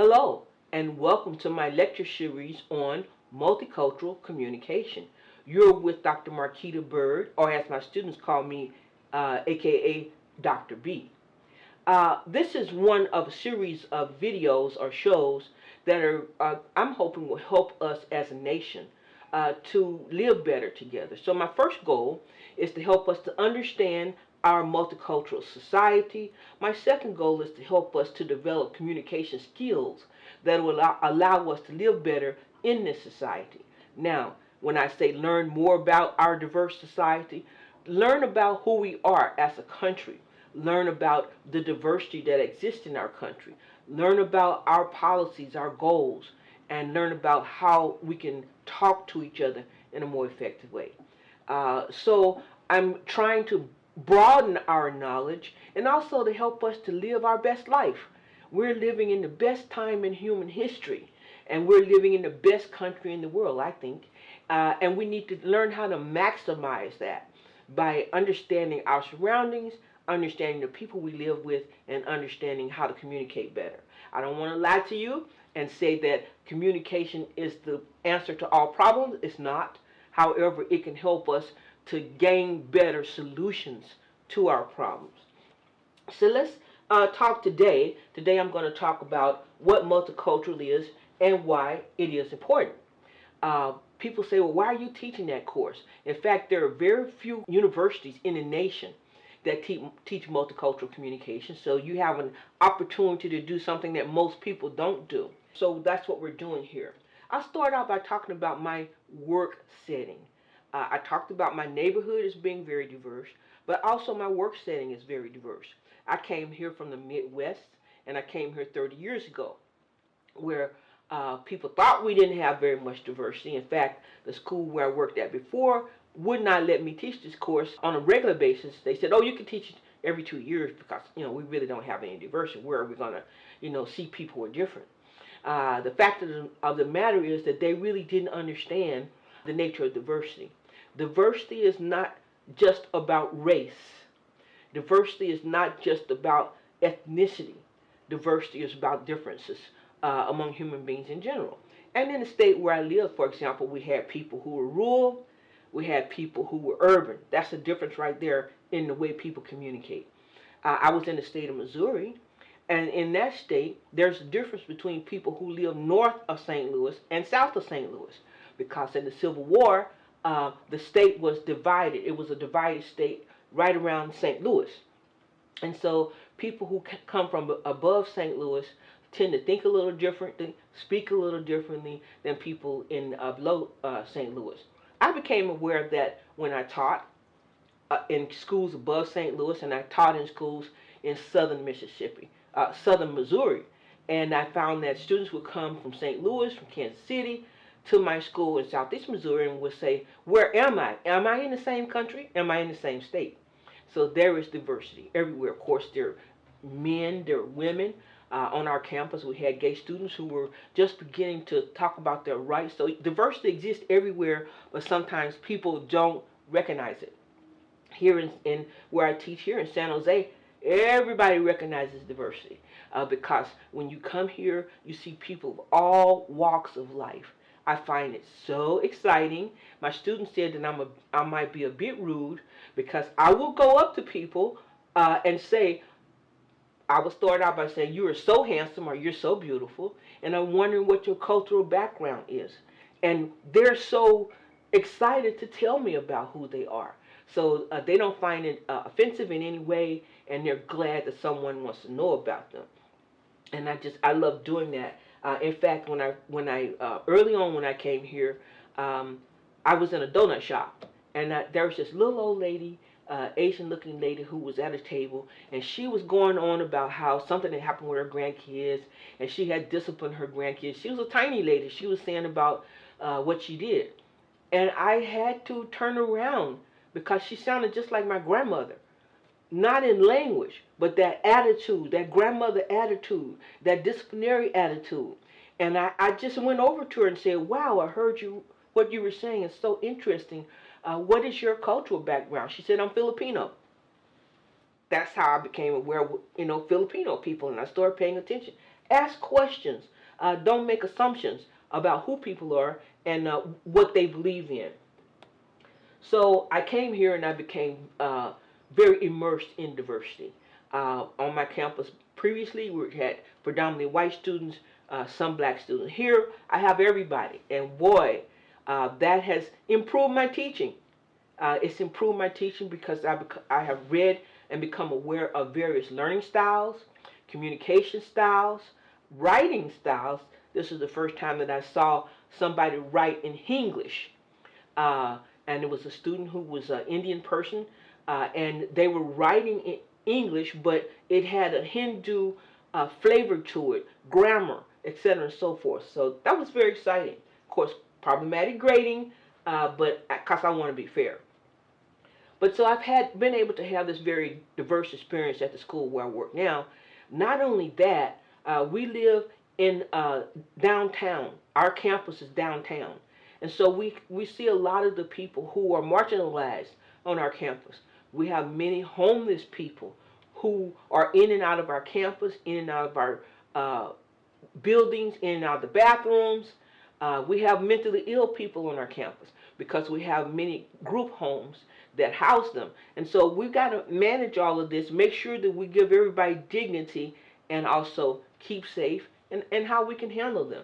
Hello, and welcome to my lecture series on multicultural communication. You're with Dr. Marquita Byrd, or as my students call me, aka Dr. B. This is one of a series of videos or shows that I'm hoping will help us as a nation to live better together. So my first goal is to help us to understand our multicultural society. My second goal is to help us to develop communication skills that will allow us to live better in this society. Now, when I say learn more about our diverse society, learn about who we are as a country. Learn about the diversity that exists in our country. Learn about our policies, our goals, and learn about how we can talk to each other in a more effective way. So I'm trying to broaden our knowledge and also to help us to live our best life. We're living in the best time in human history, and we're living in the best country in the world, I think. And we need to learn how to maximize that by understanding our surroundings, understanding the people we live with, and understanding how to communicate better. I don't want to lie to you and say that communication is the answer to all problems. It's not. However, it can help us to gain better solutions to our problems. So let's talk today. Today I'm going to talk about what multicultural is and why it is important. People say, well, why are you teaching that course? In fact, there are very few universities in the nation that teach multicultural communication. So you have an opportunity to do something that most people don't do. So that's what we're doing here. I'll start out by talking about my work setting. I talked about my neighborhood as being very diverse, but also my work setting is very diverse. I came here from the Midwest, and I came here 30 years ago, where people thought we didn't have very much diversity. In fact, the school where I worked at before would not let me teach this course on a regular basis. They said, oh, you can teach it every 2 years because, we really don't have any diversity. Where are we going to, see people who are different? The fact of the matter is that they really didn't understand the nature of diversity. Diversity is not just about race. Diversity is not just about ethnicity. Diversity is about differences among human beings in general. And in the state where I live, for example, we had people who were rural, we had people who were urban. That's the difference right there in the way people communicate. I was in the state of Missouri, and in that state, there's a difference between people who live north of St. Louis and south of St. Louis, because in the Civil War, the state was divided. It was a divided state right around St. Louis. And so people who come from above St. Louis tend to think a little differently, speak a little differently than people in below St. Louis. I became aware of that when I taught in schools above St. Louis, and I taught in schools in southern Mississippi, southern Missouri. And I found that students would come from St. Louis, from Kansas City, to my school in southeast Missouri and would say, where am I? Am I in the same country? Am I in the same state? So there is diversity everywhere. Of course, there are men, there are women. On our campus, we had gay students who were just beginning to talk about their rights. So diversity exists everywhere, but sometimes people don't recognize it. Here in where I teach here in San Jose, everybody recognizes diversity because when you come here, you see people of all walks of life. I find it so exciting. My students said that I might be a bit rude because I will go up to people and say, I will start out by saying, you are so handsome or you're so beautiful, and I'm wondering what your cultural background is. And they're so excited to tell me about who they are. So they don't find it offensive in any way, and they're glad that someone wants to know about them. And I love doing that. In fact, when I early on when I came here, I was in a donut shop, and there was this little old lady, Asian-looking lady who was at a table, and she was going on about how something had happened with her grandkids, and she had disciplined her grandkids. She was a tiny lady. She was saying about what she did, and I had to turn around because she sounded just like my grandmother. Not in language, but that attitude, that grandmother attitude, that disciplinary attitude. And I just went over to her and said, wow, I heard what you were saying is so interesting. What is your cultural background? She said, I'm Filipino. that's how I became aware of, Filipino people, and I started paying attention. Ask questions. Don't make assumptions about who people are and what they believe in. So I came here and I became very immersed in diversity. On my campus previously, we had predominantly white students, some black students. Here, I have everybody, and boy, that has improved my teaching. It's improved my teaching because I have read and become aware of various learning styles, communication styles, writing styles. This is the first time that I saw somebody write in English. And it was a student who was an Indian person, and they were writing in English, but it had a Hindu flavor to it, grammar, etc., and so forth. So that was very exciting. Of course, problematic grading, but because I want to be fair. But so I've been able to have this very diverse experience at the school where I work now. Not only that, we live in downtown. Our campus is downtown. And so we see a lot of the people who are marginalized on our campus. We have many homeless people who are in and out of our campus, in and out of our buildings, in and out of the bathrooms. We have mentally ill people on our campus because we have many group homes that house them. And so we've got to manage all of this, make sure that we give everybody dignity and also keep safe and how we can handle them.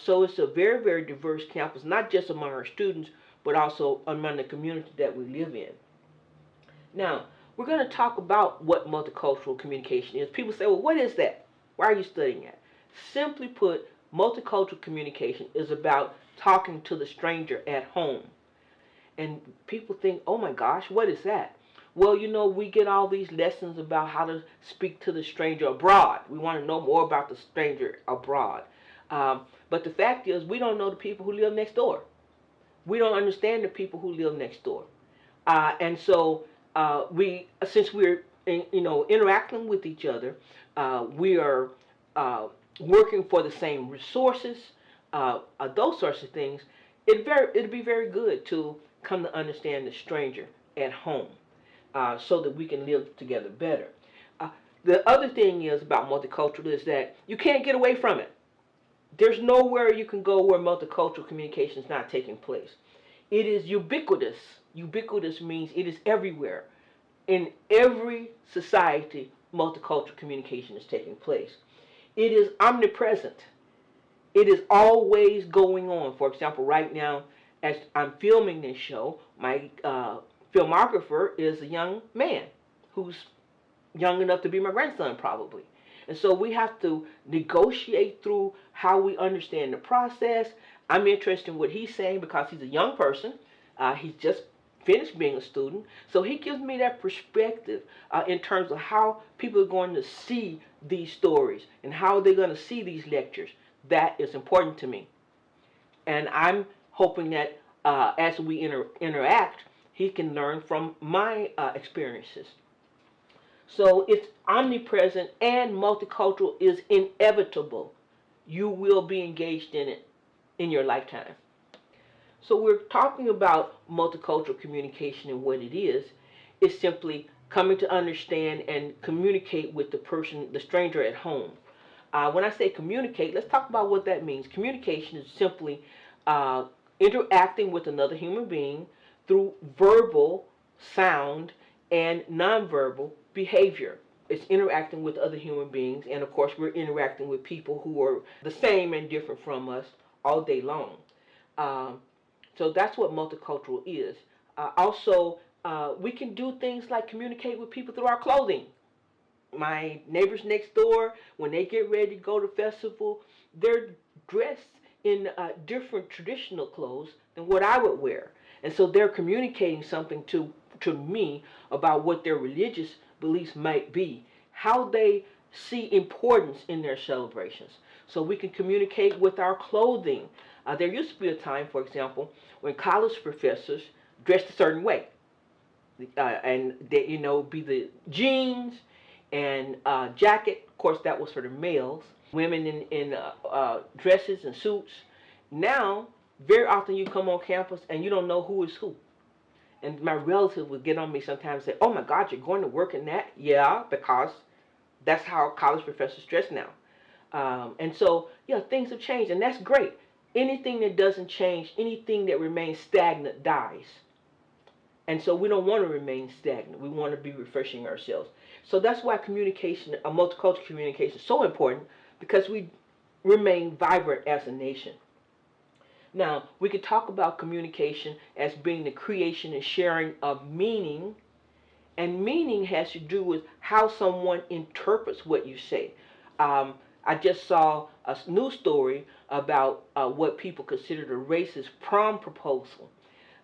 So it's a very, very diverse campus, not just among our students, but also among the community that we live in. Now, we're going to talk about what multicultural communication is. People say, well, what is that? Why are you studying that? Simply put, multicultural communication is about talking to the stranger at home. And people think, oh my gosh, what is that? Well, we get all these lessons about how to speak to the stranger abroad. We want to know more about the stranger abroad. But the fact is, we don't know the people who live next door. We don't understand the people who live next door. And so since we're interacting with each other, we are working for the same resources, those sorts of things. It'd be very good to come to understand the stranger at home, so that we can live together better. The other thing is about multicultural is that you can't get away from it. There's nowhere you can go where multicultural communication is not taking place. It is ubiquitous. Ubiquitous means it is everywhere. In every society, multicultural communication is taking place. It is omnipresent. It is always going on. For example, right now, as I'm filming this show, my filmographer is a young man who's young enough to be my grandson, probably. And so we have to negotiate through how we understand the process. I'm interested in what he's saying because he's a young person. He's just finished being a student. So he gives me that perspective in terms of how people are going to see these stories and how they're going to see these lectures. That is important to me. And I'm hoping that as we interact, he can learn from my experiences. So it's omnipresent and multicultural is inevitable. You will be engaged in it in your lifetime. So we're talking about multicultural communication, and what it is simply coming to understand and communicate with the person, the stranger at home. When I say communicate, let's talk about what that means. Communication is simply interacting with another human being through verbal, sound, and nonverbal behavior. It's interacting with other human beings, and of course we're interacting with people who are the same and different from us all day long. So that's what multicultural is. Also, we can do things like communicate with people through our clothing. My neighbors next door, when they get ready to go to festival, they're dressed in different traditional clothes than what I would wear. And so they're communicating something to me about what their religious beliefs might be, how they see importance in their celebrations. So we can communicate with our clothing. There used to be a time, for example, when college professors dressed a certain way. And they, be the jeans and jacket. Of course, that was for the males. Women in dresses and suits. Now, very often you come on campus and you don't know who is who. And my relatives would get on me sometimes and say, "Oh my God, you're going to work in that?" Yeah, because that's how college professors dress now. And so, yeah, things have changed, and that's great. Anything that doesn't change, anything that remains stagnant dies. And so we don't want to remain stagnant. We want to be refreshing ourselves. So that's why communication, a multicultural communication, is so important because we remain vibrant as a nation. Now, we could talk about communication as being the creation and sharing of meaning, and meaning has to do with how someone interprets what you say. I just saw a news story about what people considered a racist prom proposal.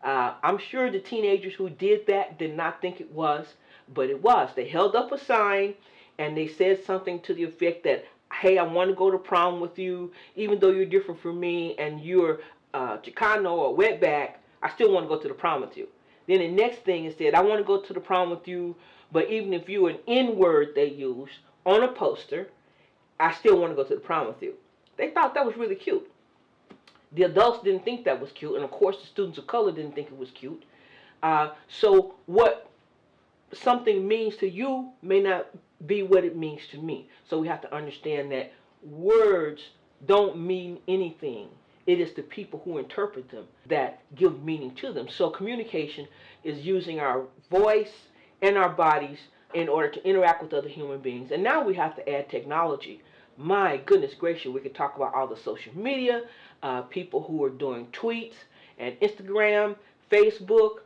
I'm sure the teenagers who did that did not think it was, but it was. They held up a sign and they said something to the effect that, "Hey, I want to go to prom with you, even though you're different from me and you're Chicano or wetback, I still want to go to the prom with you." Then the next thing is said, "I want to go to the prom with you, but even if you're an N-word they use on a poster, I still want to go to the prom with you." They thought that was really cute. The adults didn't think that was cute, and of course the students of color didn't think it was cute. So what something means to you may not be what it means to me. So we have to understand that words don't mean anything. It is the people who interpret them that give meaning to them. So communication is using our voice and our bodies in order to interact with other human beings. And now we have to add technology. My goodness gracious, we could talk about all the social media, people who are doing tweets and Instagram, Facebook,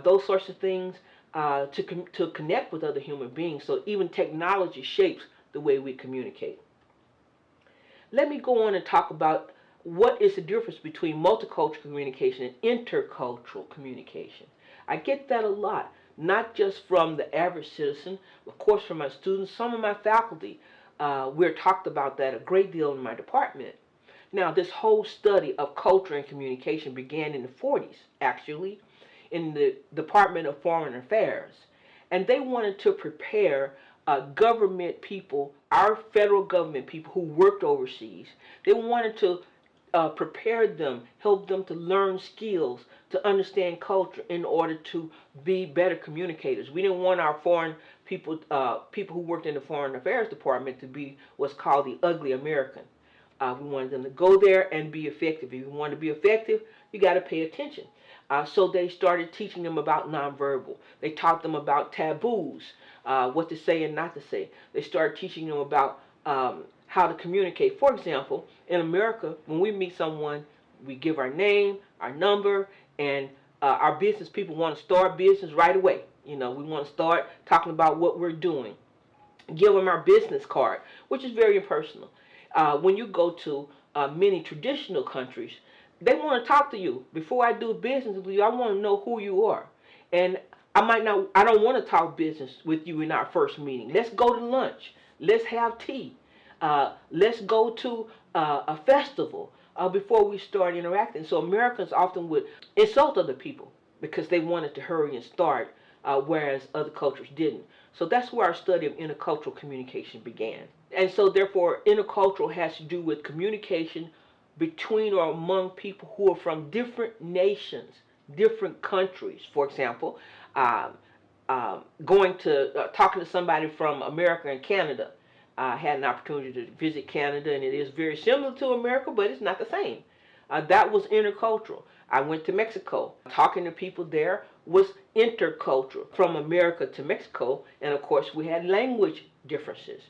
those sorts of things to connect with other human beings. So even technology shapes the way we communicate. Let me go on and talk about what is the difference between multicultural communication and intercultural communication. I get that a lot, not just from the average citizen, of course from my students, some of my faculty. We're talked about that a great deal in my department. Now, this whole study of culture and communication began in the 40s, actually, in the Department of Foreign Affairs. And they wanted to prepare government people, our federal government people who worked overseas. They wanted to prepare them, help them to learn skills, to understand culture in order to be better communicators. We didn't want our foreign people, people who worked in the Foreign Affairs Department to be what's called the ugly American. We wanted them to go there and be effective. If you want to be effective, you got to pay attention. So they started teaching them about nonverbal. They taught them about taboos, what to say and not to say. They started teaching them about how to communicate. For example, in America, when we meet someone, we give our name, our number, and our business people want to start business right away. You know, we want to start talking about what we're doing. Give them our business card, which is very impersonal. When you go to many traditional countries, they want to talk to you. Before I do business with you, I want to know who you are. And I don't want to talk business with you in our first meeting. Let's go to lunch. Let's have tea. Let's go to a festival before we start interacting. So Americans often would insult other people because they wanted to hurry and start, whereas other cultures didn't. So that's where our study of intercultural communication began. And so therefore, intercultural has to do with communication between or among people who are from different nations, different countries. For example, talking to somebody from America and Canada. I had an opportunity to visit Canada, and it is very similar to America, but it's not the same. That was intercultural. I went to Mexico. Talking to people there was intercultural, from America to Mexico, and of course we had language differences.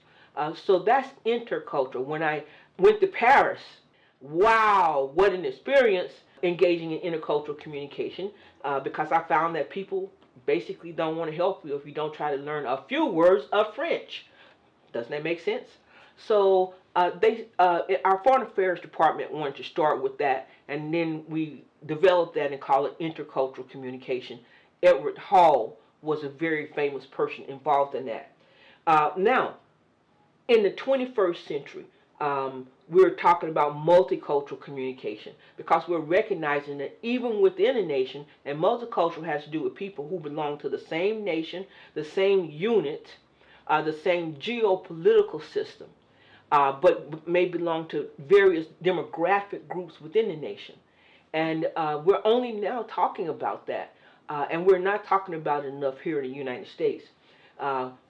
So that's intercultural. When I went to Paris, wow, what an experience engaging in intercultural communication, because I found that people basically don't want to help you if you don't try to learn a few words of French. Doesn't that make sense? So our Foreign Affairs Department wanted to start with that, and then we developed that and call it intercultural communication. Edward Hall was a very famous person involved in that. Now, in the 21st century, we're talking about multicultural communication because we're recognizing that even within a nation, and multicultural has to do with people who belong to the same nation, the same unit, the same geopolitical system, but may belong to various demographic groups within the nation. And we're only now talking about that. And we're not talking about it enough here in the United States.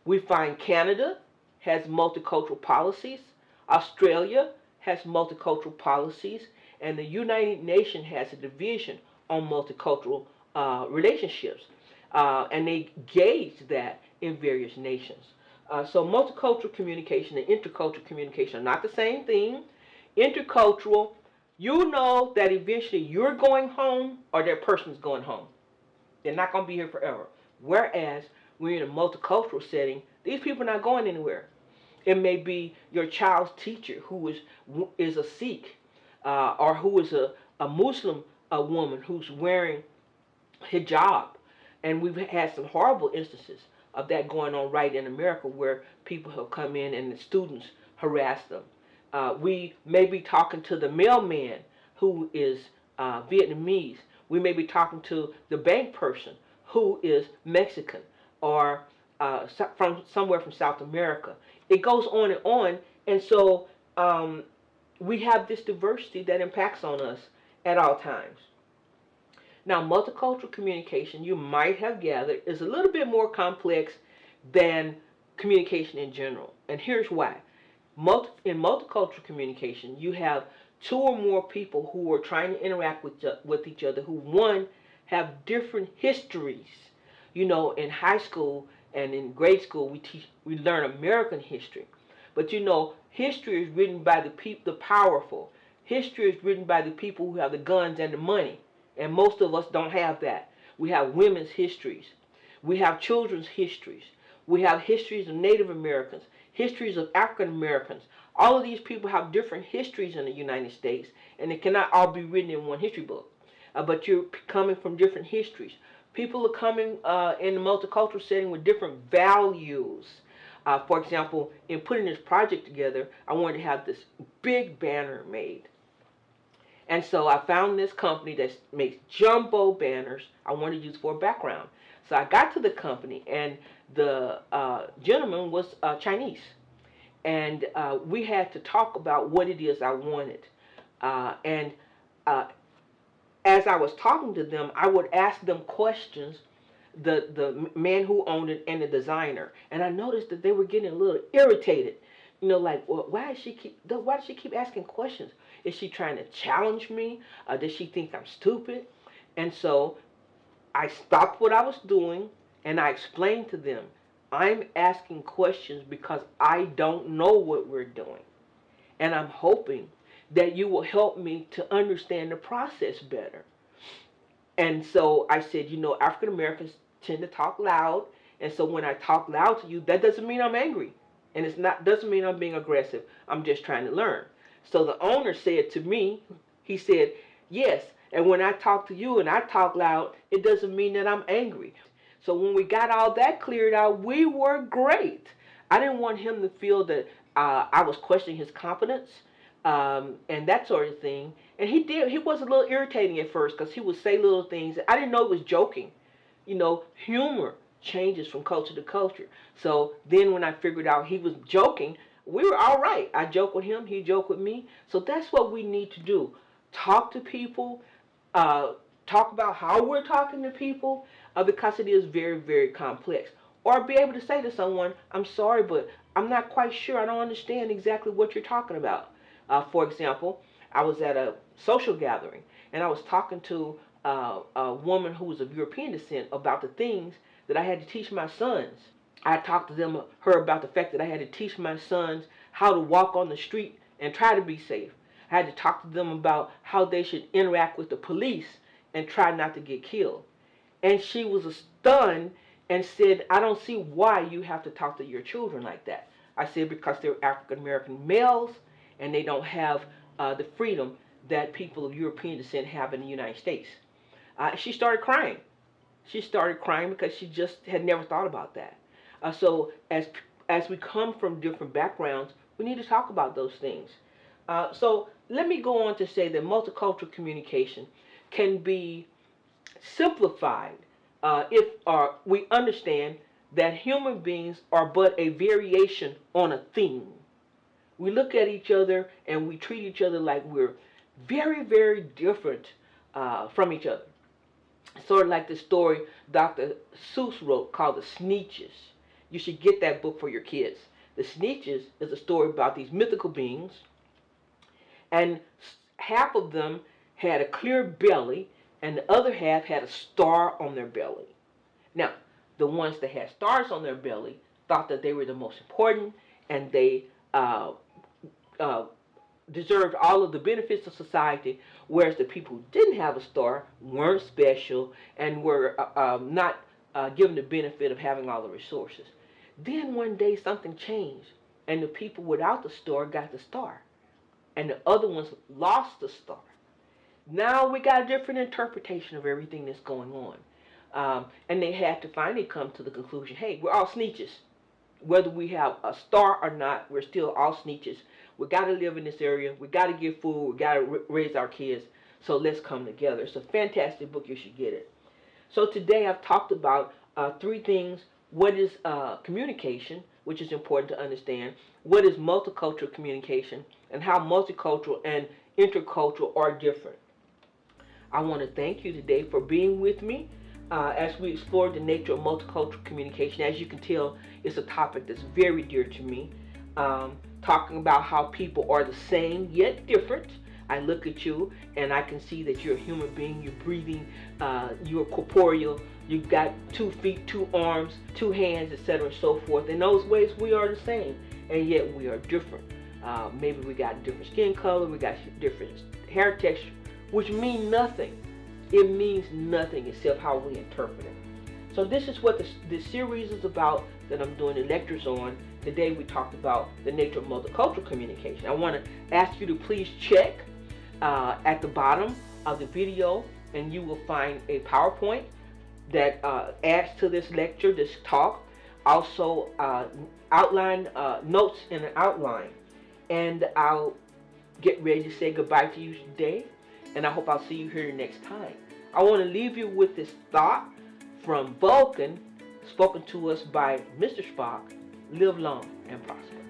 We find Canada has multicultural policies, Australia has multicultural policies, and the United Nations has a division on multicultural relationships. And they gauge that in various nations. So multicultural communication and intercultural communication are not the same thing. Intercultural, you know that eventually you're going home or that person's going home. They're not going to be here forever. Whereas when you're in a multicultural setting, these people are not going anywhere. It may be your child's teacher who is a Sikh, or who is a Muslim woman who's wearing hijab. And we've had some horrible instances of that going on right in America, where people have come in and the students harass them. We may be talking to the mailman who is Vietnamese. We may be talking to the bank person who is Mexican, or from somewhere from South America. It goes on, and so we have this diversity that impacts on us at all times. Now, multicultural communication, you might have gathered, is a little bit more complex than communication in general. And here's why. In multicultural communication, you have two or more people who are trying to interact with each other, who, one, have different histories. You know, in high school and in grade school, we learn American history. But you know, history is written by the powerful. History is written by the people who have the guns and the money. And most of us don't have that. We have women's histories. We have children's histories. We have histories of Native Americans, histories of African Americans. All of these people have different histories in the United States, and it cannot all be written in one history book. But you're coming from different histories. People are coming in the multicultural setting with different values. For example, in putting this project together, I wanted to have this big banner made. And so I found this company that makes jumbo banners I wanted to use for a background. So I got to the company, and the gentleman was Chinese. And we had to talk about what it is I wanted. And as I was talking to them, I would ask them questions, the man who owned it and the designer. And I noticed that they were getting a little irritated. You know, like, well, why does she keep asking questions? Is she trying to challenge me? Does she think I'm stupid? And so I stopped what I was doing and I explained to them, I'm asking questions because I don't know what we're doing. And I'm hoping that you will help me to understand the process better. And so I said, you know, African Americans tend to talk loud. And so when I talk loud to you, that doesn't mean I'm angry. And doesn't mean I'm being aggressive. I'm just trying to learn. So the owner said to me, he said, yes, and when I talk to you and I talk loud, it doesn't mean that I'm angry. So when we got all that cleared out, we were great. I didn't want him to feel that I was questioning his competence and that sort of thing. And he did. He was a little irritating at first because he would say little things. I didn't know it was joking. You know, humor changes from culture to culture. So then when I figured out he was joking, we were all right. I joked with him, he joked with me. So that's what we need to do. Talk to people, talk about how we're talking to people, because it is very, very complex. Or be able to say to someone, I'm sorry, but I'm not quite sure. I don't understand exactly what you're talking about. For example, I was at a social gathering, and I was talking to a woman who was of European descent about the things that I had to teach my sons. I talked to her about the fact that I had to teach my sons how to walk on the street and try to be safe. I had to talk to them about how they should interact with the police and try not to get killed. And she was stunned and said, I don't see why you have to talk to your children like that. I said, because they're African American males and they don't have the freedom that people of European descent have in the United States. She started crying. She started crying because she just had never thought about that. So as we come from different backgrounds, we need to talk about those things. So let me go on to say that multicultural communication can be simplified if we understand that human beings are but a variation on a theme. We look at each other and we treat each other like we're very, very different from each other. Sort of like the story Dr. Seuss wrote called The Sneetches. You should get that book for your kids. The Sneetches is a story about these mythical beings, and half of them had a clear belly, and the other half had a star on their belly. Now, the ones that had stars on their belly thought that they were the most important, and they deserved all of the benefits of society, whereas the people who didn't have a star weren't special and were not given the benefit of having all the resources. Then one day something changed, and the people without the star got the star, and the other ones lost the star. Now we got a different interpretation of everything that's going on. And they had to finally come to the conclusion, hey, we're all Sneetches. Whether we have a star or not, we're still all Sneetches. We got to live in this area. We got to get food. We got to raise our kids. So let's come together. It's a fantastic book. You should get it. So today I've talked about 3 things. What is communication, which is important to understand? What is multicultural communication? And how multicultural and intercultural are different. I want to thank you today for being with me as we explore the nature of multicultural communication. As you can tell, it's a topic that's very dear to me. Talking about how people are the same yet different. I look at you and I can see that you're a human being, you're breathing, you're corporeal, you've got 2 feet, 2 arms, 2 hands, etc. and so forth. In those ways, we are the same, and yet we are different. Maybe we got different skin color, we got different hair texture, which mean nothing. It means nothing except how we interpret it. So this is what this series is about that I'm doing the lectures on. Today we talked about the nature of multicultural communication. I want to ask you to please check at the bottom of the video, and you will find a PowerPoint that adds to this lecture, this talk. Also outline notes in an outline. And I'll get ready to say goodbye to you today, and I hope I'll see you here next time. I want to leave you with this thought from Vulcan, spoken to us by Mr. Spock: live long and prosper.